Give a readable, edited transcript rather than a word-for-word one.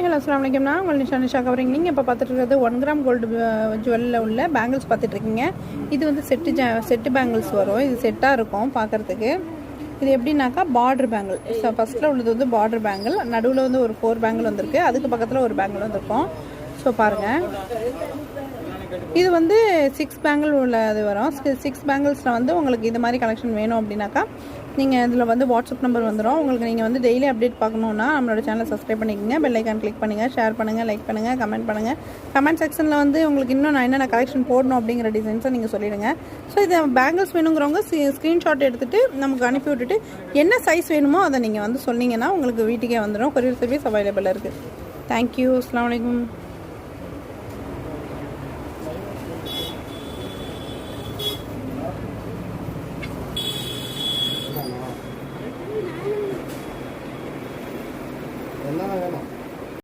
Hi hello அஸ்ஸலாமு அலைக்கும். நான் உங்கள் நிஷா கவரிங். நீங்கள் இப்போ பார்த்துட்டு இருக்கிறது 1 கிராம் கோல்டு ஜுவல்லில் உள்ள பேங்கிள்ஸ் பார்த்துட்ருக்கீங்க. இது வந்து செட்டு பேங்கிள்ஸ் வரும். இது செட்டாக இருக்கும் பார்க்குறதுக்கு. இது எப்படின்னாக்கா பார்டர் பேங்கிள். ஸோ ஃபஸ்ட்டில் உள்ளது வந்து பார்டர் பேங்கிள், நடுவில் வந்து ஒரு 4 பேங்கிள் வந்திருக்கு, அதுக்கு பக்கத்தில் ஒரு பேங்கிள் வந்திருக்கும். ஸோ பாருங்கள், இது வந்து 6 பேங்கிள் உள்ளது வரும். 6 பேங்கிள்ஸில் வந்து உங்களுக்கு இது மாதிரி கலெக்ஷன் வேணும் அப்படின்னாக்கா நீங்கள் இதில் வந்து வாட்ஸ்அப் நம்பர் வந்துடும். உங்களுக்கு நீங்கள் வந்து டெய்லி அப்டேட் பார்க்கணுன்னா நம்மளோட சேனலை சப்ஸ்கிரைப் பண்ணிக்கோங்க, பெல் ஐக்கான் கிளிக் பண்ணுங்கள், ஷேர் பண்ணுங்கள், லைக் பண்ணுங்கள், கமெண்ட் பண்ணுங்கள். கமெண்ட் செக்ஷனில் வந்து உங்களுக்கு இன்னும் நான் என்னென்ன கலெக்ஷன் போடணும் அப்படிங்கிற டிசைன்ஸை நீங்கள் சொல்லிவிடுங்க. ஸோ இது பேங்கிள்ஸ் வேணுங்கிறவங்க ஸ்க்ரீன்ஷாட் எடுத்துகிட்டு நமக்கு அனுப்பி விட்டுட்டு என்ன சைஸ் வேணுமோ அதை நீங்கள் வந்து சொன்னீங்கன்னா உங்களுக்கு வீட்டுக்கே வந்துடும். கொரியர் சர்வீஸ் அவைலபிளாக இருக்குது. தேங்க்யூ. அஸ்ஸலாமு அலைக்கும்.